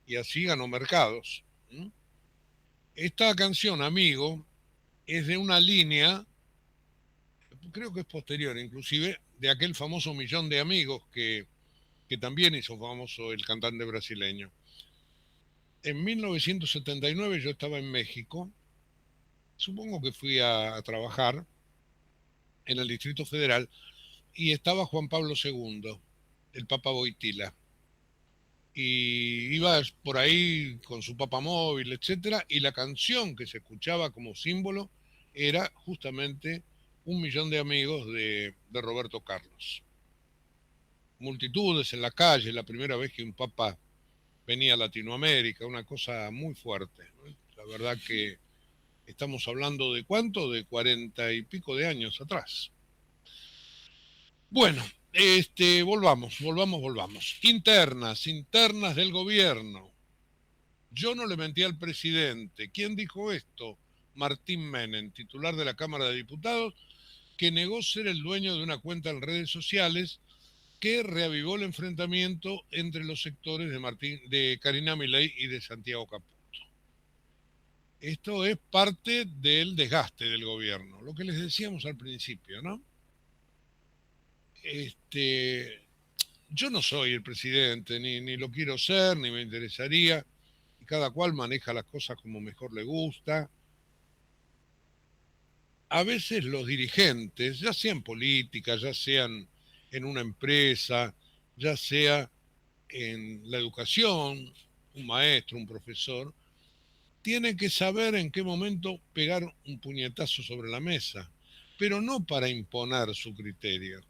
y así ganó mercados. Esta canción, Amigo, es de una línea, creo que es posterior inclusive, de aquel famoso Millón de Amigos que también hizo famoso el cantante brasileño. En 1979 yo estaba en México, supongo que fui a trabajar en el Distrito Federal y estaba Juan Pablo II, el Papa Wojtyla. Y iba por ahí con su papamóvil, etcétera, y la canción que se escuchaba como símbolo era justamente Un Millón de Amigos de Roberto Carlos. Multitudes en la calle, la primera vez que un papa venía a Latinoamérica, una cosa muy fuerte, ¿no? La verdad que estamos hablando de ¿cuánto? De 40 y pico de años atrás. Bueno, volvamos. Internas del gobierno. Yo no le mentí al presidente. ¿Quién dijo esto? Martín Menem, titular de la Cámara de Diputados, que negó ser el dueño de una cuenta en redes sociales que reavivó el enfrentamiento entre los sectores de Karina Milei y de Santiago Caputo. Esto es parte del desgaste del gobierno, lo que les decíamos al principio, ¿no? Yo no soy el presidente, ni lo quiero ser, ni me interesaría, y cada cual maneja las cosas como mejor le gusta. A veces los dirigentes, ya sean política, ya sean en una empresa, ya sea en la educación, un maestro, un profesor, tiene que saber en qué momento pegar un puñetazo sobre la mesa, pero no para imponer su criterio.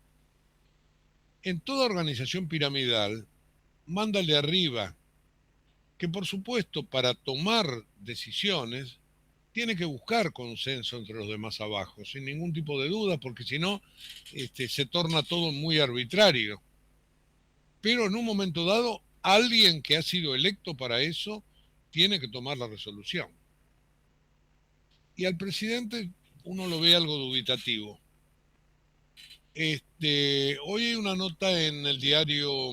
En toda organización piramidal, manda el de arriba, que por supuesto para tomar decisiones tiene que buscar consenso entre los demás abajo, sin ningún tipo de duda, porque si no, se torna todo muy arbitrario. Pero en un momento dado, alguien que ha sido electo para eso tiene que tomar la resolución. Y al presidente uno lo ve algo dubitativo. Hoy hay una nota en el diario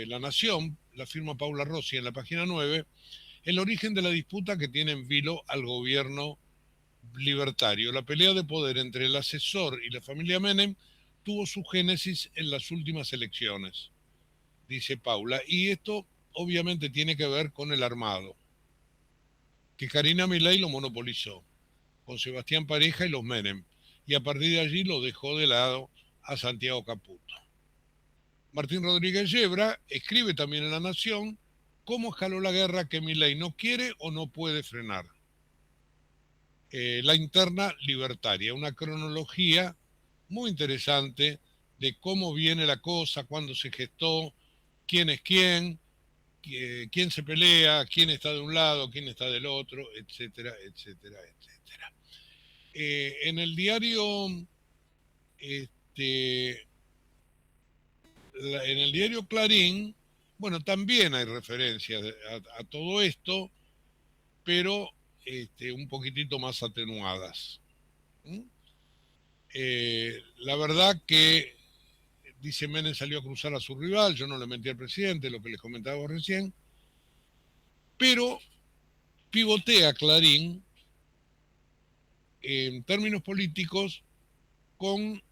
La Nación, la firma Paula Rossi en la página 9, el origen de la disputa que tiene en vilo al gobierno libertario. La pelea de poder entre el asesor y la familia Menem tuvo su génesis en las últimas elecciones, dice Paula, y esto obviamente tiene que ver con el armado, que Karina Milei lo monopolizó, con Sebastián Pareja y los Menem, y a partir de allí lo dejó de lado a Santiago Caputo. Martín Rodríguez Yebra escribe también en La Nación cómo escaló la guerra que Milei no quiere o no puede frenar. La interna libertaria, una cronología muy interesante de cómo viene la cosa, cuándo se gestó, quién es quién se pelea, quién está de un lado, quién está del otro, etcétera, etcétera, etcétera. En el diario, en el diario Clarín, bueno, también hay referencias a todo esto, pero un poquitito más atenuadas. La verdad que, dice Menem, salió a cruzar a su rival, yo no le mentí al presidente, lo que les comentaba recién, pero pivotea Clarín en términos políticos con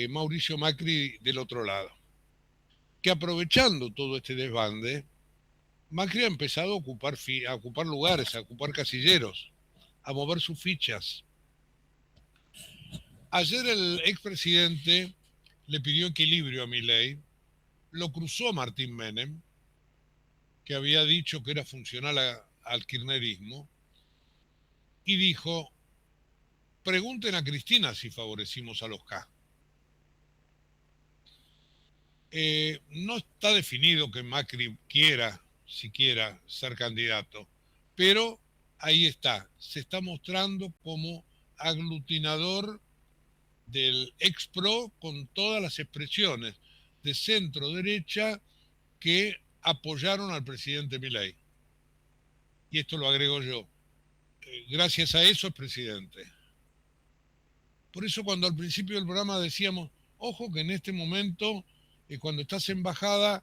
Mauricio Macri del otro lado, que aprovechando todo este desbande, Macri ha empezado a ocupar lugares, a ocupar casilleros, a mover sus fichas. Ayer el expresidente le pidió equilibrio a Milei, lo cruzó Martín Menem, que había dicho que era funcional al kirchnerismo, y dijo, pregunten a Cristina si favorecimos a los K. No está definido que Macri quiera siquiera ser candidato, pero ahí está, se está mostrando como aglutinador del ex-PRO con todas las expresiones de centro-derecha que apoyaron al presidente Milei. Y esto lo agrego yo. Gracias a eso es presidente. Por eso cuando al principio del programa decíamos, ojo que en este momento, cuando estás en bajada,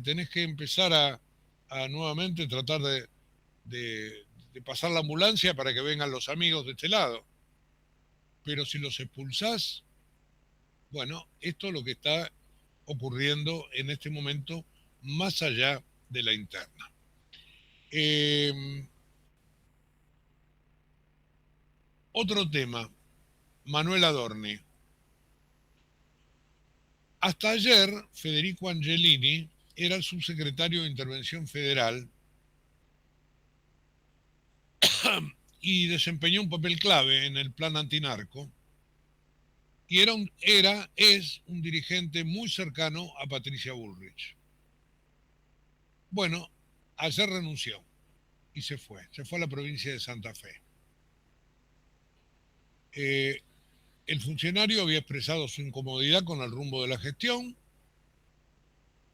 tenés que empezar a nuevamente tratar de pasar la ambulancia para que vengan los amigos de este lado. Pero si los expulsás, bueno, esto es lo que está ocurriendo en este momento más allá de la interna. Otro tema, Manuel Adorni. Hasta ayer, Federico Angelini era el subsecretario de Intervención Federal y desempeñó un papel clave en el plan antinarco y es un dirigente muy cercano a Patricia Bullrich. Bueno, ayer renunció y se fue a la provincia de Santa Fe. El funcionario había expresado su incomodidad con el rumbo de la gestión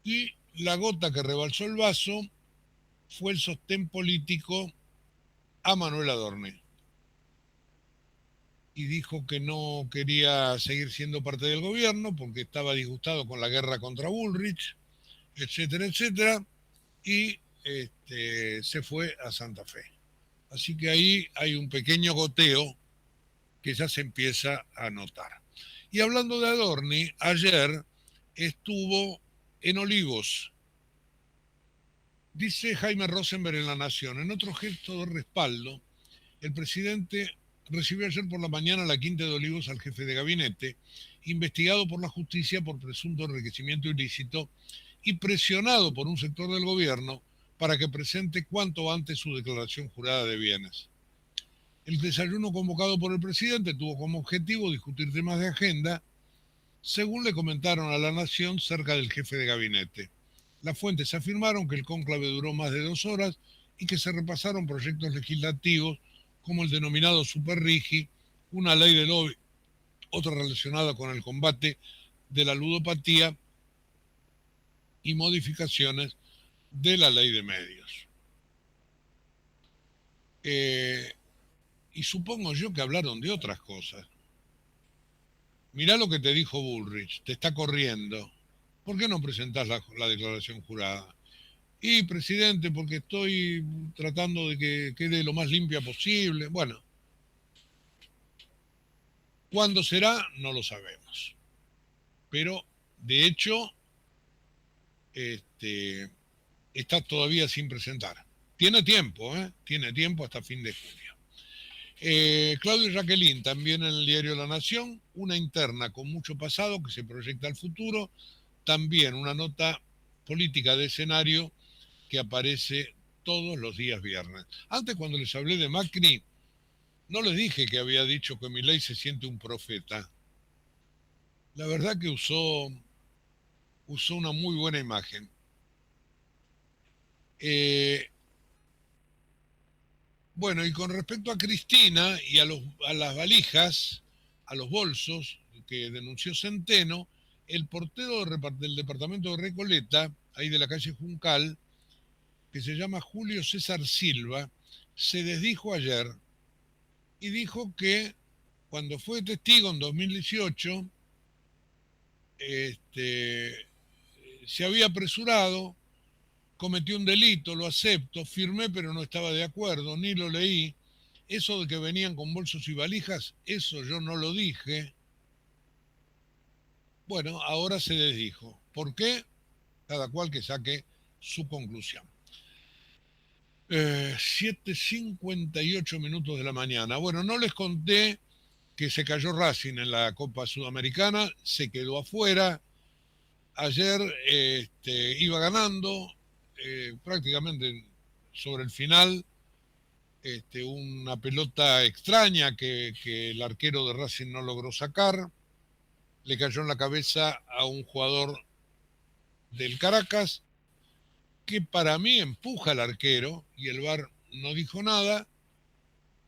y la gota que rebalsó el vaso fue el sostén político a Manuel Adorni. Y dijo que no quería seguir siendo parte del gobierno porque estaba disgustado con la guerra contra Bullrich, etcétera, etcétera, y se fue a Santa Fe. Así que ahí hay un pequeño goteo que ya se empieza a notar. Y hablando de Adorni, ayer estuvo en Olivos. Dice Jaime Rosenberg en La Nación, en otro gesto de respaldo, el presidente recibió ayer por la mañana a la Quinta de Olivos al jefe de gabinete, investigado por la justicia por presunto enriquecimiento ilícito y presionado por un sector del gobierno para que presente cuanto antes su declaración jurada de bienes. El desayuno convocado por el presidente tuvo como objetivo discutir temas de agenda, según le comentaron a La Nación cerca del jefe de gabinete. Las fuentes afirmaron que el cónclave duró más de 2 horas y que se repasaron proyectos legislativos como el denominado Super Rigi, una ley de lobby, otra relacionada con el combate de la ludopatía y modificaciones de la ley de medios. Y supongo yo que hablaron de otras cosas. Mirá lo que te dijo Bullrich, te está corriendo. ¿Por qué no presentás la declaración jurada? Y, presidente, porque estoy tratando de que quede lo más limpia posible. Bueno, ¿cuándo será? No lo sabemos. Pero, de hecho, está todavía sin presentar. Tiene tiempo, Tiene tiempo hasta fin de junio. Claudio y Raquelín, también en el diario La Nación, una interna con mucho pasado que se proyecta al futuro, también una nota política de escenario que aparece todos los días viernes. Antes, cuando les hablé de Macri, no les dije que había dicho que Milei se siente un profeta. La verdad que usó una muy buena imagen. Bueno, y con respecto a Cristina y a las valijas, a los bolsos que denunció Centeno, el portero del departamento de Recoleta, ahí de la calle Juncal, que se llama Julio César Silva, se desdijo ayer y dijo que cuando fue testigo en 2018, se había apresurado, cometió un delito, lo acepto, firmé pero no estaba de acuerdo, ni lo leí. Eso de que venían con bolsos y valijas, eso yo no lo dije. Bueno, ahora se desdijo. ¿Por qué? Cada cual que saque su conclusión. 7:58 minutos de la mañana. Bueno, no les conté que se cayó Racing en la Copa Sudamericana, se quedó afuera. Ayer iba ganando, prácticamente sobre el final, una pelota extraña que el arquero de Racing no logró sacar, le cayó en la cabeza a un jugador del Caracas, que para mí empuja al arquero, y el VAR no dijo nada,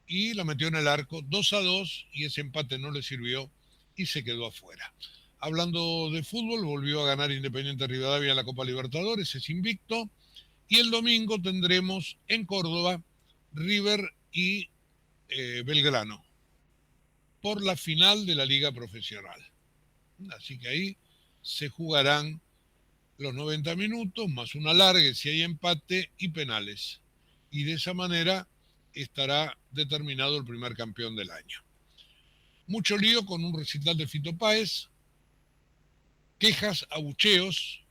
y la metió en el arco, 2-2, y ese empate no le sirvió, y se quedó afuera. Hablando de fútbol, volvió a ganar Independiente Rivadavia en la Copa Libertadores, es invicto, y el domingo tendremos en Córdoba River y Belgrano por la final de la Liga Profesional. Así que ahí se jugarán los 90 minutos, más una alargue si hay empate y penales. Y de esa manera estará determinado el primer campeón del año. Mucho lío con un recital de Fito Páez, quejas, abucheos.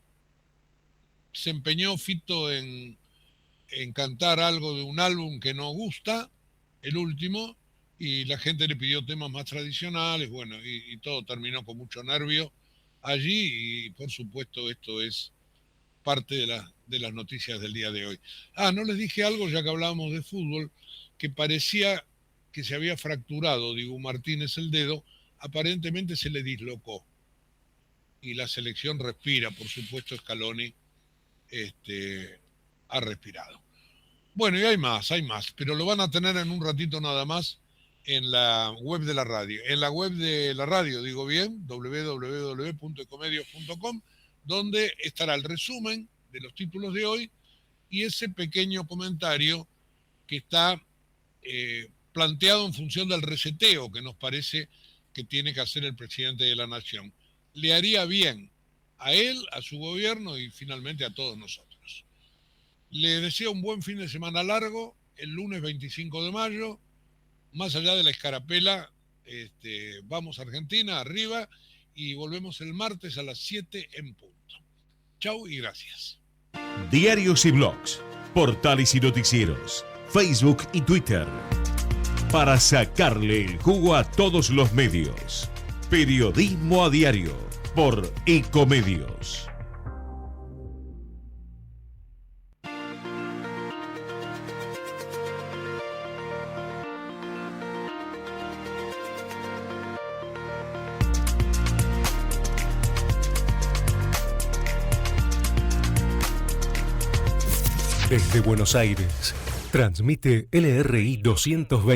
Se empeñó Fito en cantar algo de un álbum que no gusta, el último, y la gente le pidió temas más tradicionales, bueno, y todo terminó con mucho nervio allí, y por supuesto esto es parte de las noticias del día de hoy. No les dije algo, ya que hablábamos de fútbol, que parecía que se había fracturado Dibu Martínez el dedo, aparentemente se le dislocó, y la selección respira, por supuesto Scaloni ha respirado. Bueno, y hay más, pero lo van a tener en un ratito nada más en la web de la radio. En la web de la radio, digo bien, www.ecomedios.com, donde estará el resumen de los títulos de hoy y ese pequeño comentario que está planteado en función del reseteo que nos parece que tiene que hacer el presidente de la Nación. Le haría bien a él, a su gobierno y finalmente a todos nosotros. Le deseo un buen fin de semana largo, el lunes 25 de mayo, más allá de la escarapela, vamos a Argentina, arriba, y volvemos el martes a las 7 en punto. Chau y gracias. Diarios y blogs, portales y noticieros, Facebook y Twitter. Para sacarle el jugo a todos los medios. Periodismo a diario por Ecomedios. Desde Buenos Aires, transmite LRI 220.